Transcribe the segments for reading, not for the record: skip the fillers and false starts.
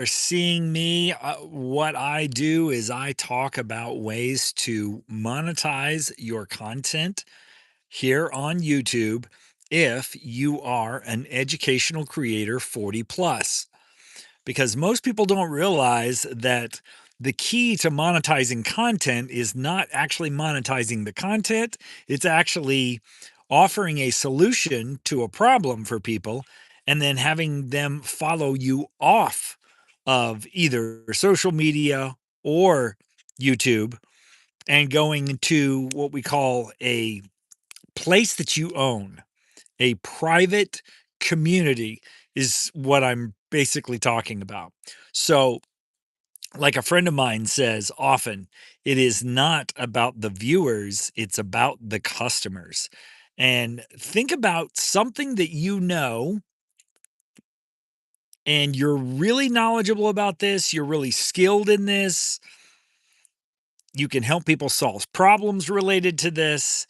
seeing me, what I do is I talk about ways to monetize your content here on YouTube if you are an educational creator 40 plus. Because most people don't realize that the key to monetizing content is not actually monetizing the content, it's actually offering a solution to a problem for people and then having them follow you off of either social media or YouTube and going to what we call a place that you own. A private community is what I'm basically talking about. So, like a friend of mine says often, it is not about the viewers, it's about the customers. And think about something that you know and you're really knowledgeable about this, you're really skilled in this, you can help people solve problems related to this.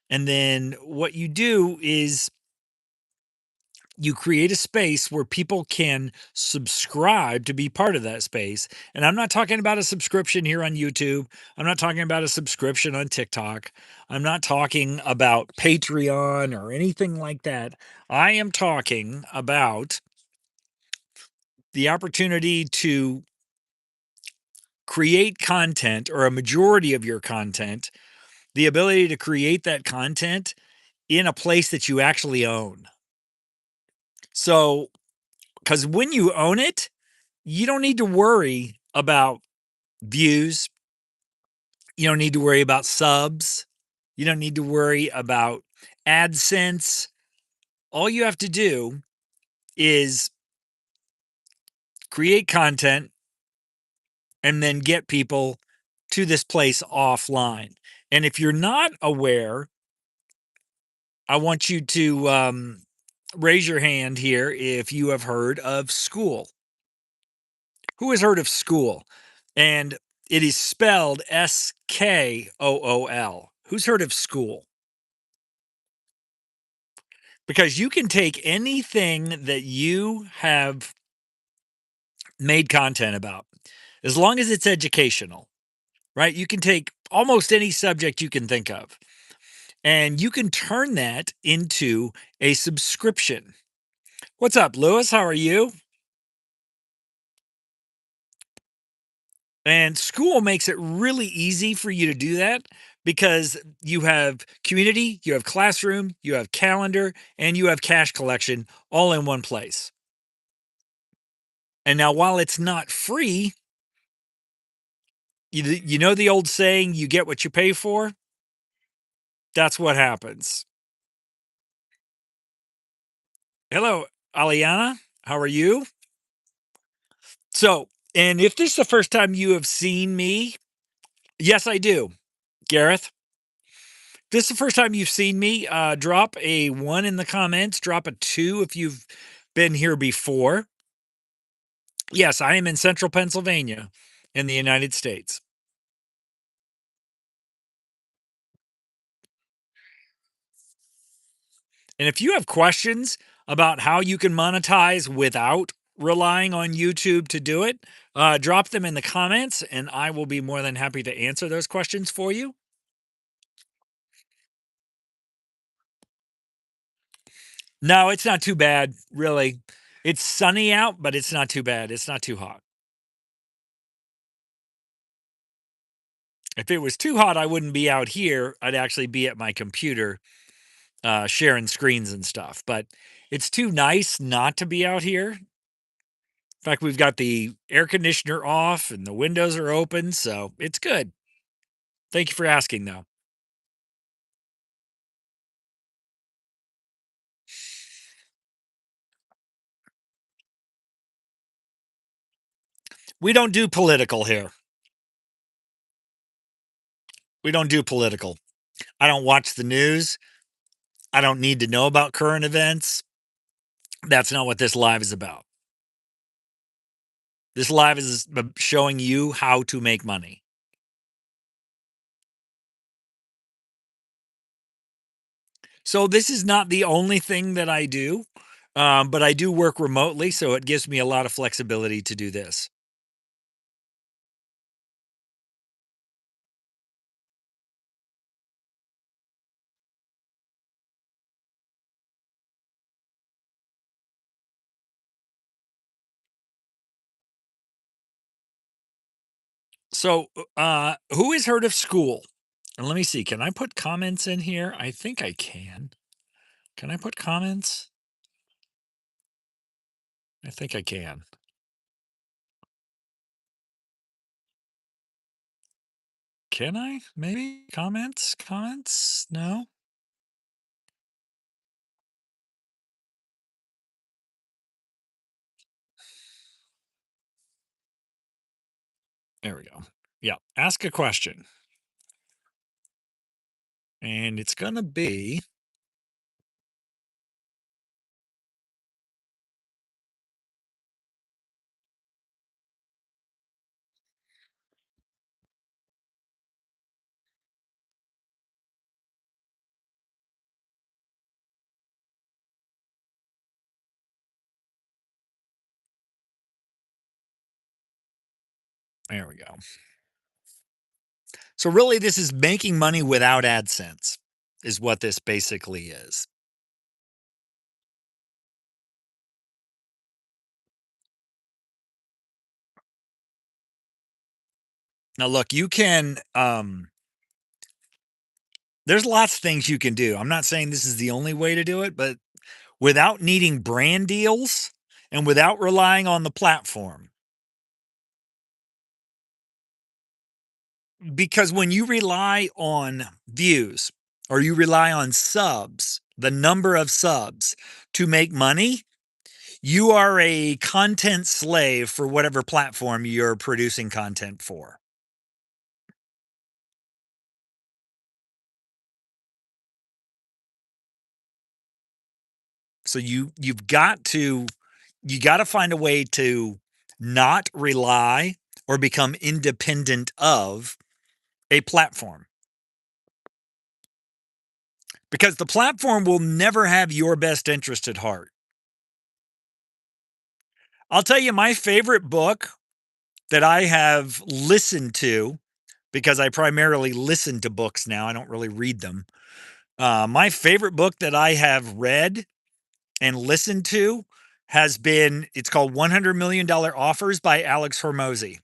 And then what you do is you create a space where people can subscribe to be part of that space. And I'm not talking about a subscription here on YouTube. I'm not talking about a subscription on TikTok. I'm not talking about Patreon or anything like that. I am talking about the opportunity to create content or a majority of your content, the ability to create that content in a place that you actually own. So, because when you own it, you don't need to worry about views. You don't need to worry about subs. You don't need to worry about AdSense. All you have to do is create content and then get people to this place offline. And if you're not aware, I want you to raise your hand here if you have heard of School. Who has heard of School? And it is spelled Skool. Who's heard of School? Because you can take anything that you have made content about, as long as it's educational, right? You can take almost any subject you can think of, and you can turn that into a subscription. What's up, Lewis? How are you? And School makes it really easy for you to do that because you have community, you have classroom, you have calendar, and you have cash collection all in one place. And now, while it's not free, you know the old saying, you get what you pay for? That's what happens. Hello, Aliana. How are you? So, and if this is the first time you have seen me, yes, I do. Gareth, this is the first time you've seen me, drop a one in the comments, drop a two if you've been here before. Yes, I am in central Pennsylvania in the United States. And if you have questions about how you can monetize without relying on YouTube to do it, drop them in the comments and I will be more than happy to answer those questions for you. No, it's not too bad, really. It's sunny out, but it's not too bad. It's not too hot. If it was too hot, I wouldn't be out here. I'd actually be at my computer sharing screens and stuff. But it's too nice not to be out here. In fact, we've got the air conditioner off and the windows are open, so it's good. Thank you for asking, though. We don't do political here. We don't do political. I don't watch the news. I don't need to know about current events. That's not what this live is about. This live is showing you how to make money. So this is not the only thing that I do. But I do work remotely, so it gives me a lot of flexibility to do this. So, who has heard of school? And let me see, can I put comments in here? I think I can. Can I put comments? I think I can. Can I? Maybe comments? Comments? No. There we go. Yeah. Ask a question. And it's going to be, there we go. So, really, this is making money without AdSense, is what this basically is. Now, look, you can, there's lots of things you can do. I'm not saying this is the only way to do it, but without needing brand deals and without relying on the platform. Because when you rely on views or you rely on subs, the number of subs to make money, you are a content slave for whatever platform you're producing content for. So you got to find a way to not rely or become independent of a platform because the platform will never have your best interest at heart. I'll tell you my favorite book that I have listened to because I primarily listen to books now. I don't really read them. My favorite book that I have read and listened to has been it's called $100 Million Offers by Alex Hormozy.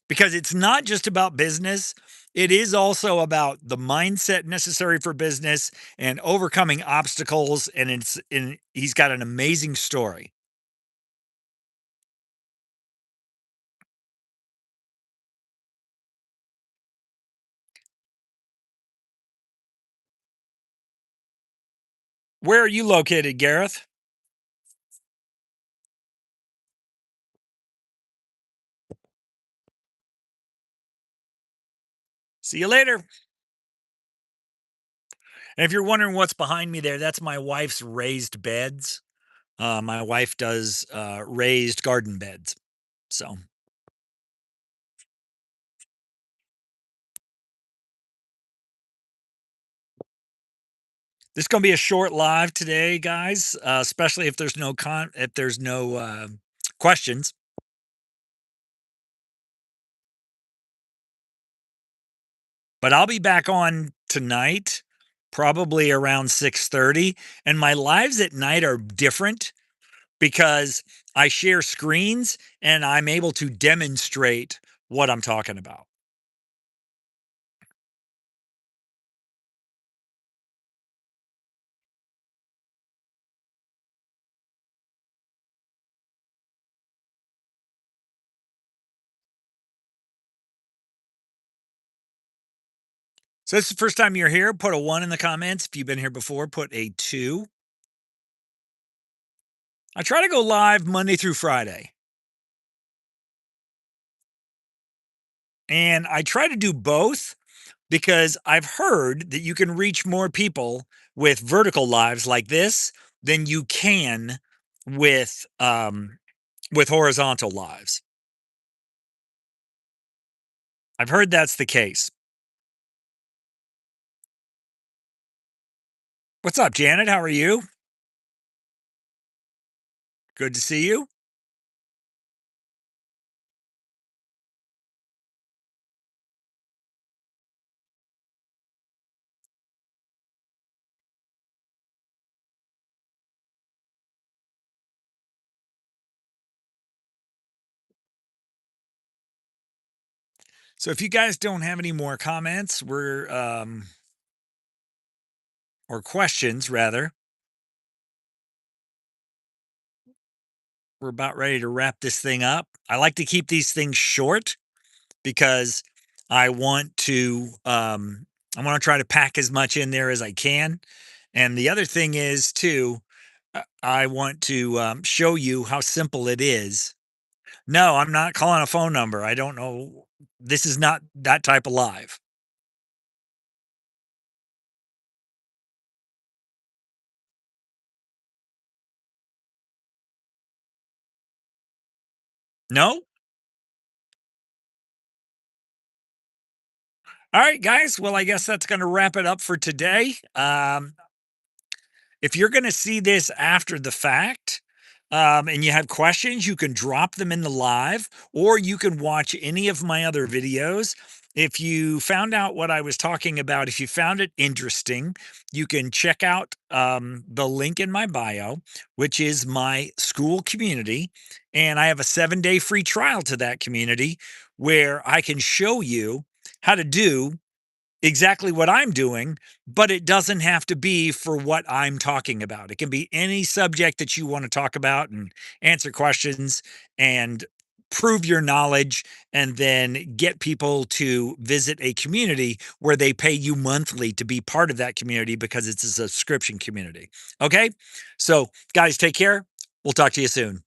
Because it's not just about business, it is also about the mindset necessary for business and overcoming obstacles. And he's got an amazing story. Where are you located, Gareth? See you later. And if you're wondering what's behind me there, that's my wife's raised beds. My wife does raised garden beds. So this is going to be a short live today, guys. Especially if there's no questions. But I'll be back on tonight, probably around 6:30. And my lives at night are different because I share screens and I'm able to demonstrate what I'm talking about. So this is the first time you're here. Put a one in the comments. If you've been here before, put a two. I try to go live Monday through Friday. And I try to do both because I've heard that you can reach more people with vertical lives like this than you can with with horizontal lives. I've heard that's the case. What's up, Janet? How are you? Good to see you. So if you guys don't have any more comments, or questions rather, we're about ready to wrap this thing up. I like to keep these things short because I want to I want to try to pack as much in there as I can. And the other thing is too, I want to show you how simple it is. No, I'm not calling a phone number. I don't know. This is not that type of live. No. All right, guys. Well, I guess that's going to wrap it up for today. If you're going to see this after the fact, and you have questions, you can drop them in the live, or you can watch any of my other videos. If you found out what I was talking about, if you found it interesting, you can check out the link in my bio, which is my school community. And I have a 7-day free trial to that community where I can show you how to do exactly what I'm doing, but it doesn't have to be for what I'm talking about. It can be any subject that you want to talk about and answer questions and prove your knowledge and then get people to visit a community where they pay you monthly to be part of that community because it's a subscription community. Okay? So, guys, take care. We'll talk to you soon.